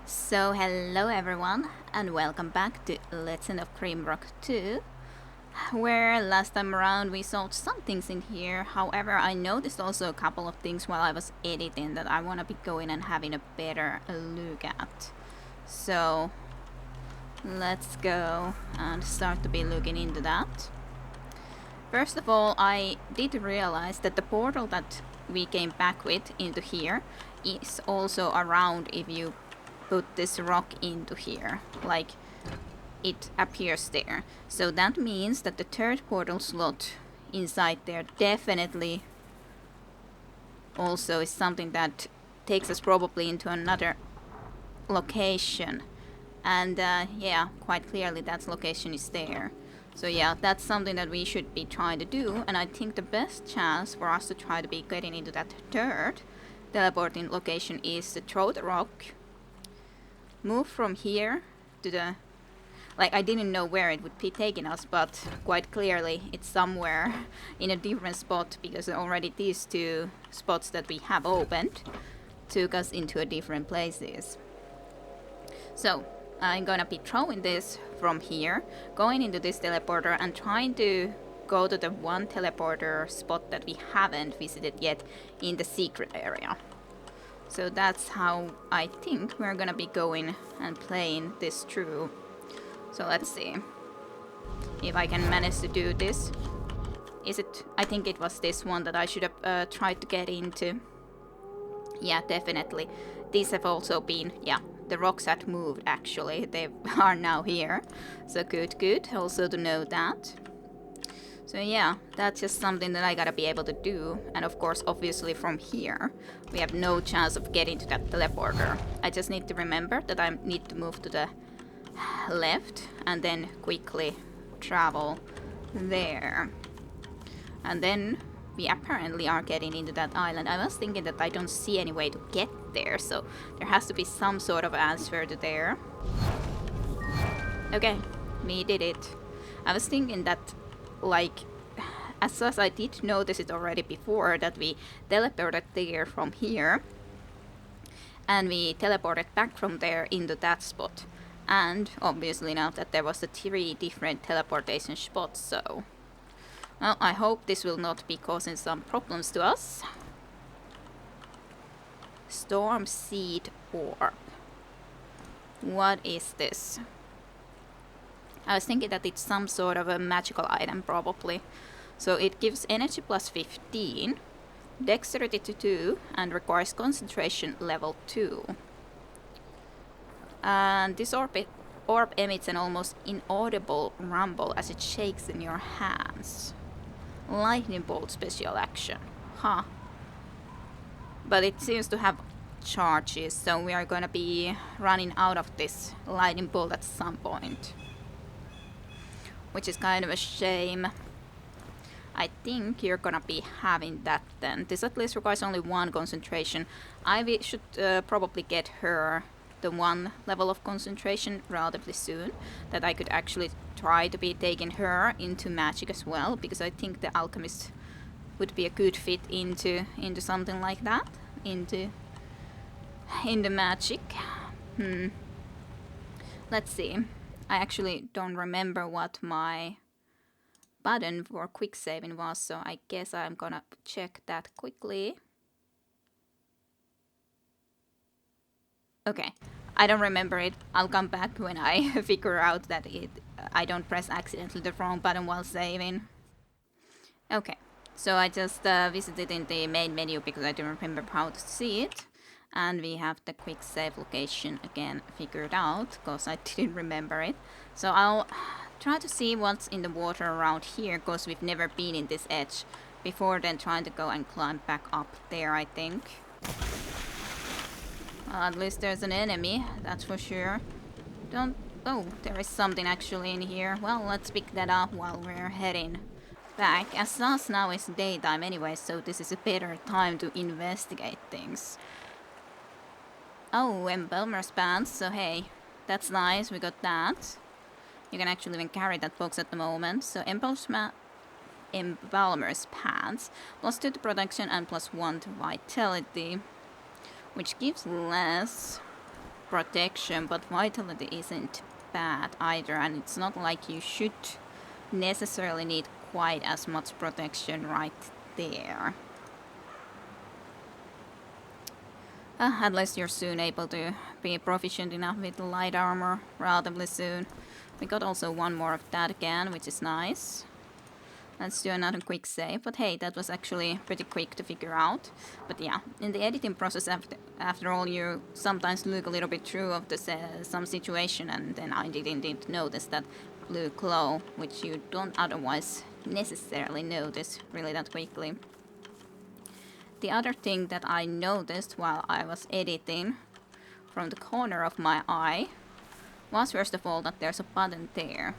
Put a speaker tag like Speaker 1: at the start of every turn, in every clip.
Speaker 1: So hello everyone and welcome back to Legend of Grimrock II, where last time around we saw some things in here. However, I noticed also a couple of things while I was editing that I want to be going and having a better look at. So let's go and start to be looking into that. First of all, I did realize that the portal that we came back with into here is also around if you put this rock into here, like it appears there. So that means that the third portal slot inside there definitely also is something that takes us probably into another location. And yeah, quite clearly that location is there. So yeah, that's something that we should be trying to do, and I think the best chance for us to try to be getting into that third teleporting location is to throw the rock, move from here to the... Like, I didn't know where it would be taking us, but quite clearly it's somewhere in a different spot, because already these two spots that we have opened took us into a different places. So I'm gonna be throwing this from here, going into this teleporter and trying to go to the one teleporter spot that we haven't visited yet in the secret area. So that's how I think we're gonna be going and playing this through. So let's see if I can manage to do this. Is it... I think it was this one that I should have tried to get into. Yeah, definitely. These have also been... yeah, the rocks had moved actually. They are now here. So good. Also to know that. So yeah, that's just something that I gotta be able to do. And of course, obviously from here, we have no chance of getting to that teleporter. I just need to remember that I need to move to the left and then quickly travel there. And then we apparently are getting into that island. I was thinking that I don't see any way to get there, so there has to be some sort of answer to there. Okay, we did it. I was thinking that, like, as I did notice it already before, that we teleported there from here, and we teleported back from there into that spot. And obviously now that there was the 3 different teleportation spots, so... well, I hope this will not be causing some problems to us. Storm Seed Orb. What is this? I was thinking that it's some sort of a magical item, probably. So it gives energy plus 15, dexterity to 2, and requires concentration level 2. And this orb emits an almost inaudible rumble as it shakes in your hands. Lightning bolt special action. Huh. But it seems to have charges, so we are gonna be running out of this lightning bolt at some point. Which is kind of a shame. I think you're gonna be having that then. This at least requires only 1 concentration. Ivy should probably get her the 1 level of concentration relatively soon, that I could actually try to be taking her into magic as well, because I think the alchemist would be a good fit into something like that, into magic. Let's see. I actually don't remember what my button for quick saving was, so I guess I'm gonna check that quickly. Okay, I don't remember it. I'll come back when I figure out that I don't press accidentally the wrong button while saving. Okay, so I just visited in the main menu because I don't remember how to see it. And we have the quick save location again figured out, because I didn't remember it. So I'll try to see what's in the water around here, because we've never been in this edge before, then trying to go and climb back up there, I think. Well, at least there's an enemy, that's for sure. Oh, there is something actually in here. Well, let's pick that up while we're heading back. As us now is daytime anyway, so this is a better time to investigate things. Oh, Embalmer's pants, so hey, that's nice, we got that. You can actually even carry that box at the moment. So Embalmer's pants, plus 2 to protection and plus 1 to vitality, which gives less protection, but vitality isn't bad either, and it's not like you should necessarily need quite as much protection right there. At least you're soon able to be proficient enough with light armor relatively soon. We got also one more of that again, which is nice. Let's do another quick save, but hey, that was actually pretty quick to figure out. But yeah, in the editing process, after all, you sometimes look a little bit through of some situation, and then I didn't notice that blue glow, which you don't otherwise necessarily notice really that quickly. The other thing that I noticed while I was editing from the corner of my eye was first of all that there's a button there.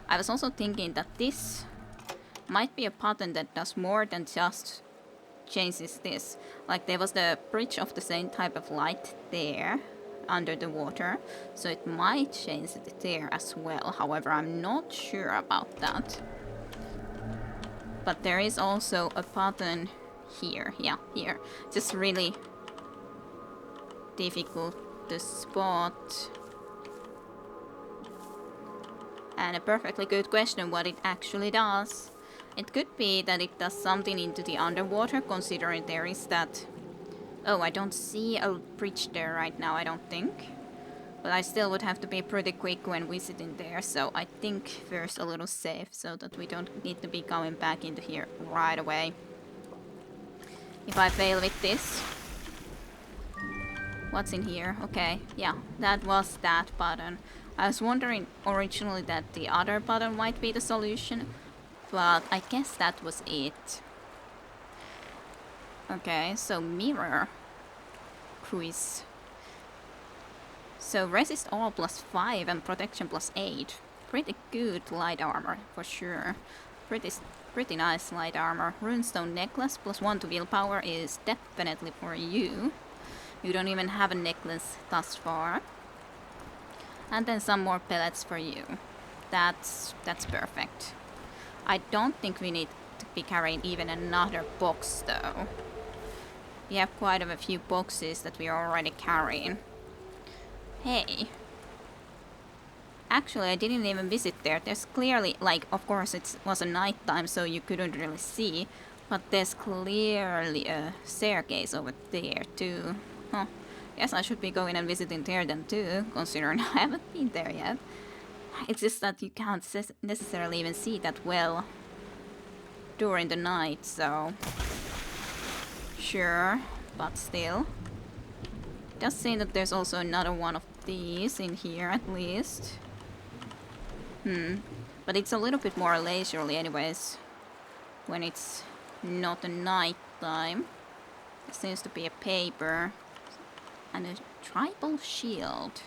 Speaker 1: I was also thinking that this might be a button that does more than just changes this. Like there was the bridge of the same type of light there under the water, so it might change it there as well. However, I'm not sure about that. But there is also a button here, yeah, here. Just really difficult to spot. And a perfectly good question what it actually does. It could be that it does something into the underwater, considering there is that... Oh, I don't see a bridge there right now, I don't think. But I still would have to be pretty quick when visiting there, so I think first a little save, so that we don't need to be going back into here right away. If I fail with this... What's in here? Okay, yeah, that was that button. I was wondering originally that the other button might be the solution, but I guess that was it. Okay, so mirror quiz. So resist all +5 and protection +8. Pretty good light armor for sure. Pretty nice light armor. Runestone necklace +1 to willpower is definitely for you. You don't even have a necklace thus far. And then some more pellets for you. That's perfect. I don't think we need to be carrying even another box though. We have quite a few boxes that we are already carrying. Hey. Actually, I didn't even visit there. There's clearly, like, of course it was a night time, so you couldn't really see. But there's clearly a staircase over there too. Huh. Guess I should be going and visiting there then too, considering I haven't been there yet. It's just that you can't necessarily even see that well during the night, so... Sure, but still. It does seem that there's also another one of these in here, at least. But it's a little bit more leisurely anyways, when it's not a night time. There seems to be a paper and a tribal shield.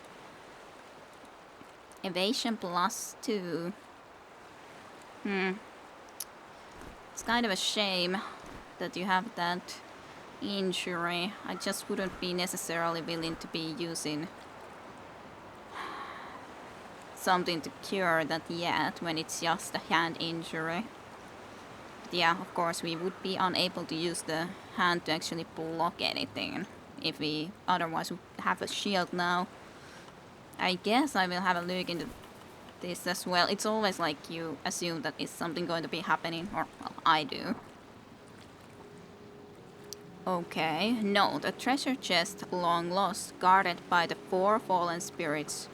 Speaker 1: Evasion +2. It's kind of a shame that you have that injury. I just wouldn't be necessarily willing to be using something to cure that yet when it's just a hand injury. But yeah, of course we would be unable to use the hand to actually block anything if we otherwise would have a shield now. I guess I will have a look into this as well. It's always like you assume that is something going to be happening, or well, I do. Okay, no, the treasure chest long lost, guarded by the 4 fallen spirits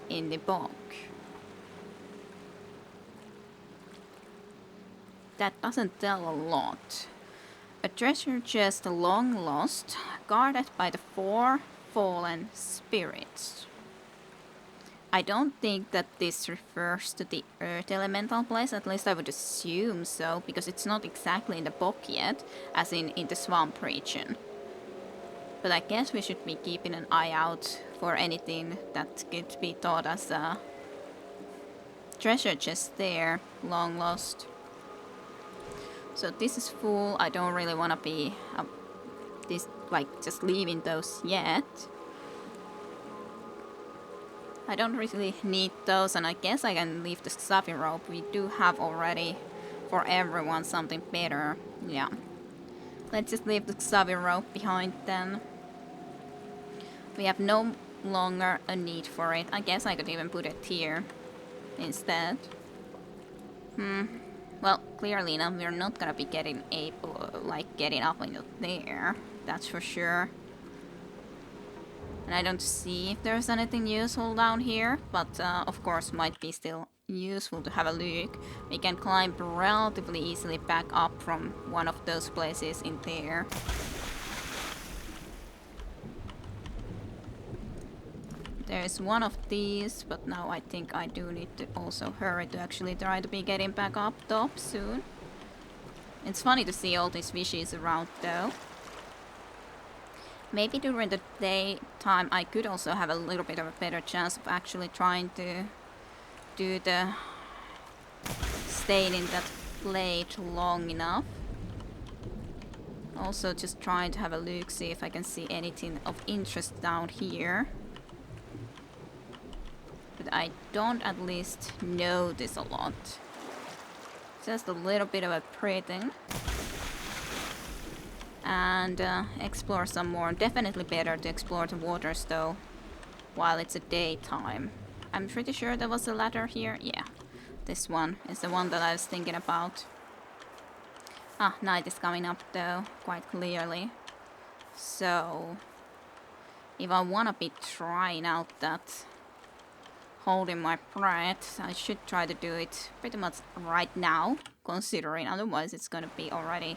Speaker 1: in the book. That doesn't tell a lot. A treasure chest long lost, guarded by the 4 fallen spirits. I don't think that this refers to the earth elemental place, at least I would assume so, because it's not exactly in the book yet, as in the swamp region. But I guess we should be keeping an eye out for anything that could be thought as a treasure chest there, long lost. So this is full. I don't really want to be just leaving those yet. I don't really need those, and I guess I can leave the sapphire rope. We do have already for everyone something better. Yeah. Let's just leave the sapphire rope behind then. We have no longer a need for it. I guess I could even put it here instead. Well, clearly enough, we're not gonna be getting getting up into there. That's for sure. And I don't see if there's anything useful down here, but of course might be still useful to have a look. We can climb relatively easily back up from one of those places in there. There's one of these, but now I think I do need to also hurry to actually try to be getting back up top soon. It's funny to see all these fishes around though. Maybe during the daytime I could also have a little bit of a better chance of actually trying to do the staying in that plate long enough. Also just trying to have a look, see if I can see anything of interest down here. But I don't at least notice a lot. Just a little bit of a breathing. And explore some more. Definitely better to explore the waters though while it's a daytime. I'm pretty sure there was a ladder here. Yeah, this one is the one that I was thinking about. Ah, night is coming up though, quite clearly. So if I wanna be trying out that holding my breath, I should try to do it pretty much right now, considering otherwise it's gonna be already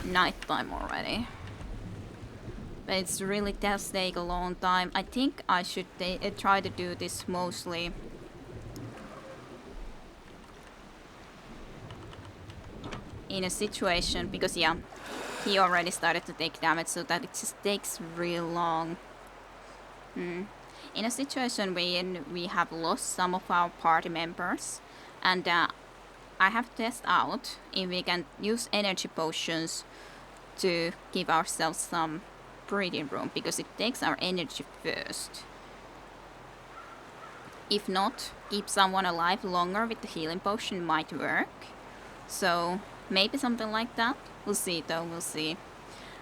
Speaker 1: nighttime already. But it's really does take a long time. I think I should try to do this mostly in a situation, because yeah, he already started to take damage, so that it just takes real long. In a situation when we have lost some of our party members, and I have to test out if we can use energy potions to give ourselves some breathing room, because it takes our energy first. If not, keep someone alive longer with the healing potion might work. So maybe something like that. We'll see though, we'll see.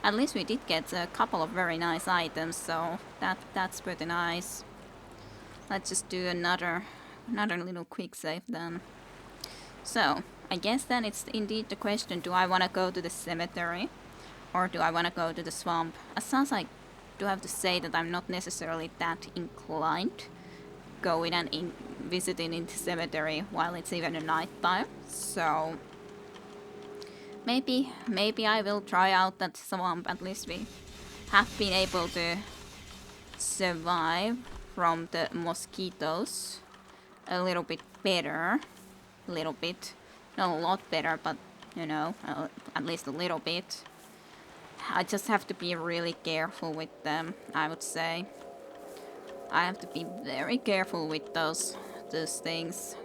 Speaker 1: At least we did get a couple of very nice items, so that's pretty nice. Let's just do another little quick save then. So I guess then it's indeed the question, do I want to go to the cemetery or do I want to go to the swamp? As sounds like, do I have to say that I'm not necessarily that inclined going and visiting in the cemetery while it's even a night time. So maybe I will try out that swamp. At least we have been able to survive from the mosquitoes a little bit better. A little bit. Not a lot better, but you know, at least a little bit. I just have to be really careful with them, I would say. I have to be very careful with those things.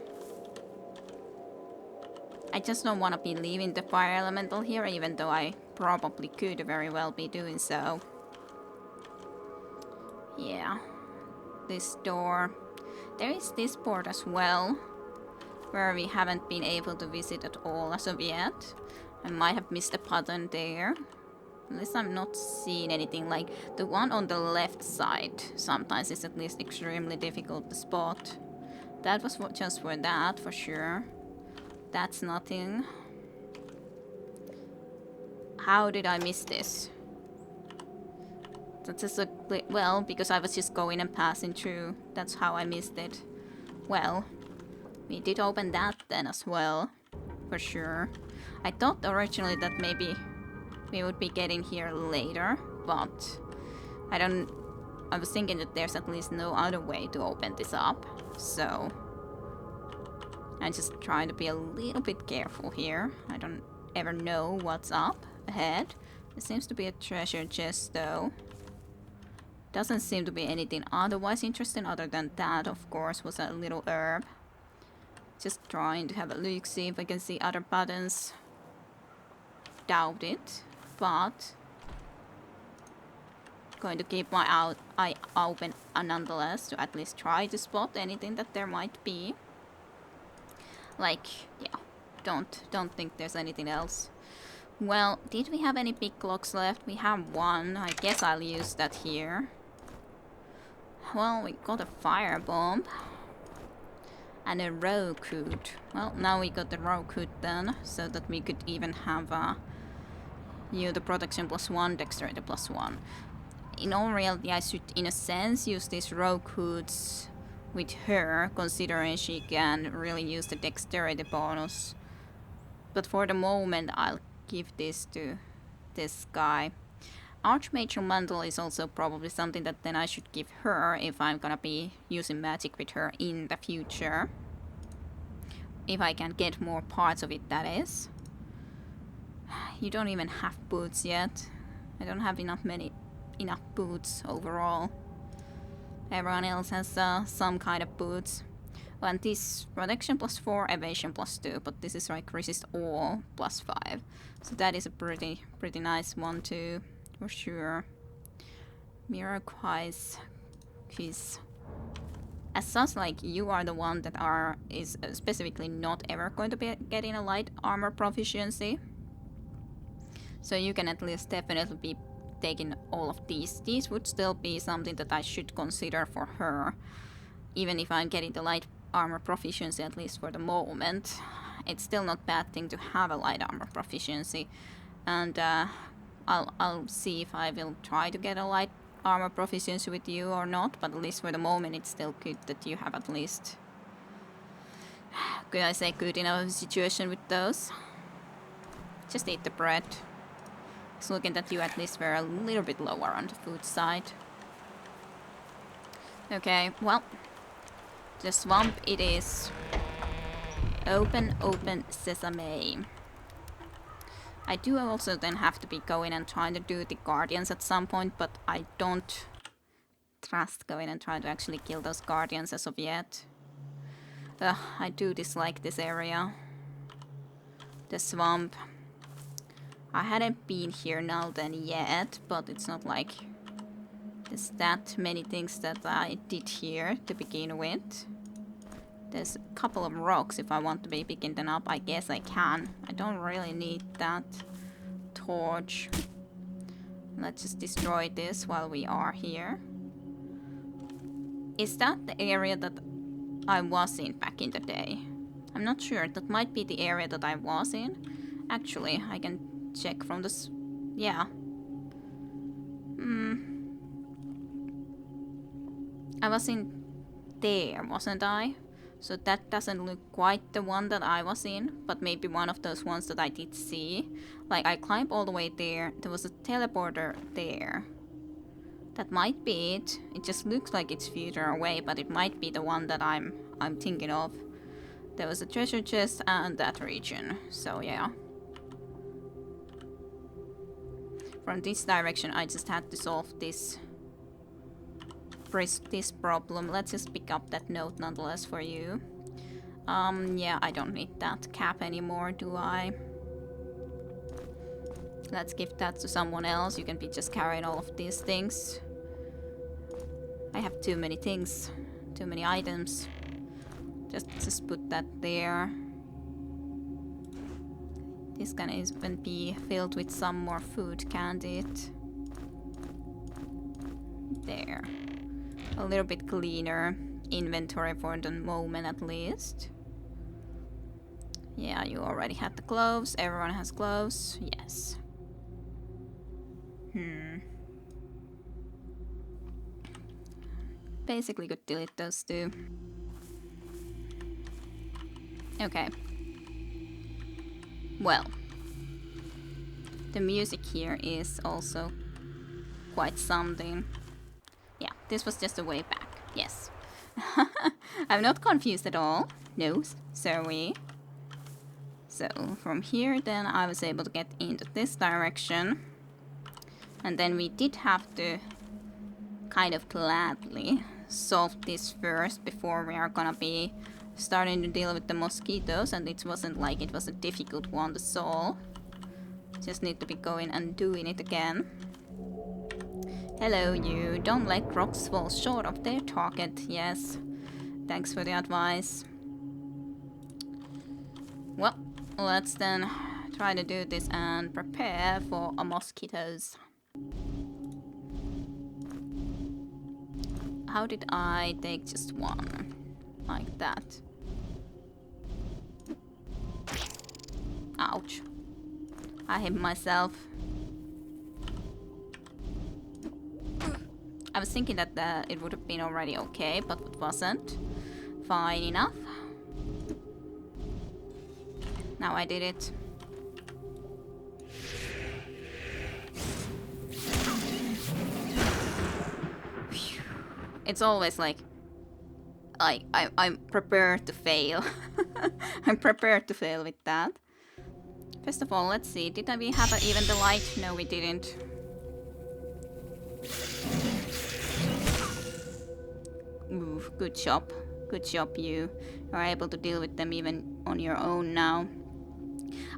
Speaker 1: I just don't want to be leaving the fire elemental here, even though I probably could very well be doing so. Yeah. This door. There is this port as well, where we haven't been able to visit at all as of yet. I might have missed a button there. At least I'm not seeing anything. Like the one on the left side sometimes is at least extremely difficult to spot. That was just for that, for sure. That's nothing. How did I miss this? That's just well, because I was just going and passing through. That's how I missed it. Well, we did open that then as well, for sure. I thought originally that maybe we would be getting here later, but I was thinking that there's at least no other way to open this up, so I'm just trying to be a little bit careful here. I don't ever know what's up ahead. There seems to be a treasure chest though. Doesn't seem to be anything otherwise interesting other than that, of course, was a little herb. Just trying to have a look, see if I can see other buttons. Doubt it, but going to keep my eye open nonetheless to at least try to spot anything that there might be. Like, yeah, don't think there's anything else. Well, did we have any big clocks left? We have one. I guess I'll use that here. Well, we got a firebomb. And a rocket. Well, now we got the rocket then, so that we could even have the protection +1, dexterity +1. In all reality, I should, in a sense, use these rockets with her, considering she can really use the dexterity bonus. But for the moment, I'll give this to this guy. Archmage Mantle is also probably something that then I should give her if I'm gonna be using magic with her in the future. If I can get more parts of it, that is. You don't even have boots yet. I don't have enough boots overall. Everyone else has some kind of boots. And this protection +4, evasion +2, but this is like resist all +5. So that is a pretty nice one too, for sure. Mirror-wise, she's as such, like, you are the one that is specifically not ever going to be getting a light armor proficiency. So you can at least definitely be taking all of these. These would still be something that I should consider for her. Even if I'm getting the light armor proficiency, at least for the moment. It's still not a bad thing to have a light armor proficiency. And I'll see if I will try to get a light armor proficiency with you or not, but at least for the moment it's still good that you have at least, could I say, good enough situation with those. Just eat the bread. It's looking that you at least were a little bit lower on the food side. Okay, well, the swamp it is. Open sesame. I do also then have to be going and trying to do the guardians at some point, but I don't trust going and trying to actually kill those guardians as of yet. I do dislike this area. The swamp. I hadn't been here now then yet, but it's not like there's that many things that I did here to begin with. There's a couple of rocks if I want to be picking them up. I guess I can. I don't really need that torch. Let's just destroy this while we are here. Is that the area that I was in back in the day? I'm not sure. That might be the area that I was in. Actually, I can check from this. Yeah. I was in there, wasn't I? So that doesn't look quite the one that I was in, but maybe one of those ones that I did see. Like, I climbed all the way there. There was a teleporter there. That might be it. It just looks like it's further away, but it might be the one that I'm thinking of. There was a treasure chest and that region. So yeah. From this direction, I just had to solve this problem. Let's just pick up that note nonetheless for you. Yeah, I don't need that cap anymore, do I? Let's give that to someone else. You can be just carrying all of these things. I have too many things, too many items. Just put that there. This can even be filled with some more food, can't it? There. A little bit cleaner inventory for the moment at least. Yeah, you already had the gloves. Everyone has gloves. Yes. Basically could delete those two. Okay. Well. The music here is also quite something. Yeah, this was just a way back. Yes. I'm not confused at all. No, sorry. So, from here then I was able to get into this direction. And then we did have to kind of gladly solve this first before we are gonna be starting to deal with the mosquitoes. And it wasn't like it was a difficult one to solve. Just need to be going and doing it again. Hello, you. Don't let rocks fall short of their target. Yes. Thanks for the advice. Well, let's then try to do this and prepare for mosquitoes. how did I take just one? Like that. Ouch. I hit myself. I was thinking that it would have been already okay, but it wasn't. Fine enough. Now I did it. It's always like I'm prepared to fail. I'm prepared to fail with that. First of all, let's see. Did we have even the light? No, we didn't. Ooh, good job. Good job, you are able to deal with them even on your own now.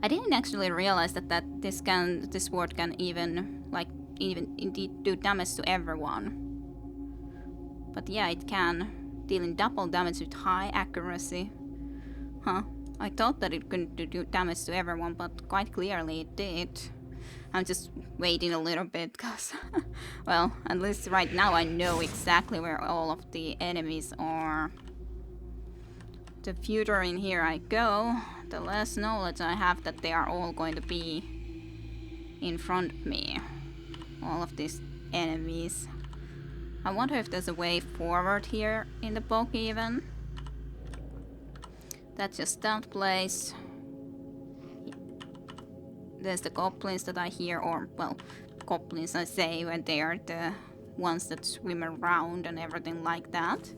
Speaker 1: I didn't actually realize that this sword can even indeed do damage to everyone. But yeah, it can, dealing double damage with high accuracy. Huh. I thought that it couldn't do damage to everyone, but quite clearly it did. I'm just waiting a little bit, cause, well, at least right now I know exactly where all of the enemies are. The further in here I go, the less knowledge I have that they are all going to be in front of me. All of these enemies. I wonder if there's a way forward here in the book even. That's just that place. There's the goblins that I hear, or, well, goblins I say when they are the ones that swim around and everything like that.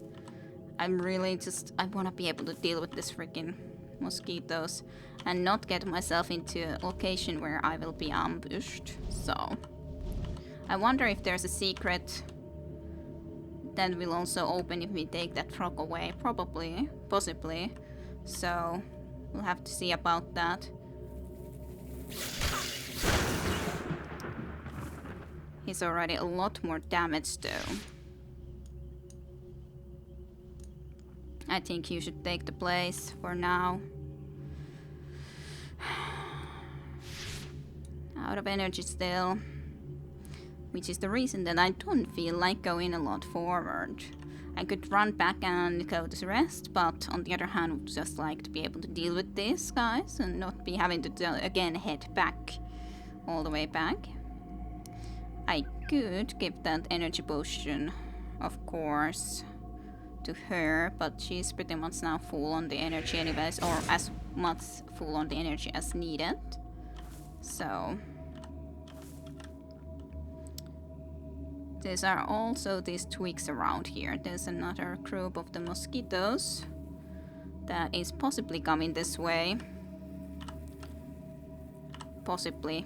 Speaker 1: I'm really I want to be able to deal with this freaking mosquitoes and not get myself into a location where I will be ambushed. So, I wonder if there's a secret that will also open if we take that frog away. Probably, possibly. So, we'll have to see about that. He's already a lot more damaged though. I think you should take the place for now. Out of energy still. Which is the reason that I don't feel like going a lot forward. I could run back and go to rest, but on the other hand, I would just like to be able to deal with these guys and not be having to again head back, all the way back. I could give that energy potion, of course, to her, but she's pretty much now full on the energy anyways, or as much full on the energy as needed. So there are also these twigs around here. There's another group of the mosquitoes that is possibly coming this way. Possibly.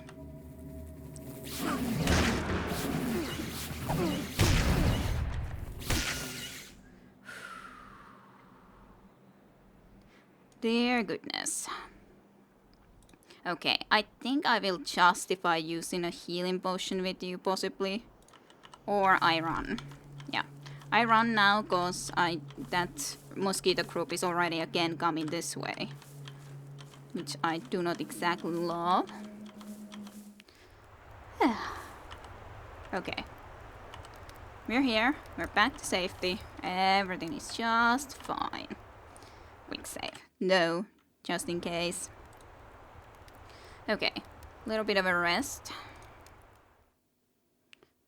Speaker 1: Dear goodness. Okay, I think I will justify using a healing potion with you, possibly. Or I run. Yeah, I run now because that mosquito group is already again coming this way. Which I do not exactly love. Okay. We're here. We're back to safety. Everything is just fine. Quick save. No, just in case. Okay, little bit of a rest.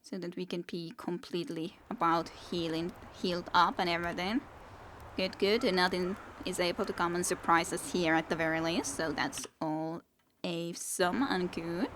Speaker 1: So that we can be completely about healed up and everything. Good, good. And nothing is able to come and surprise us here at the very least. So that's all awesome and good.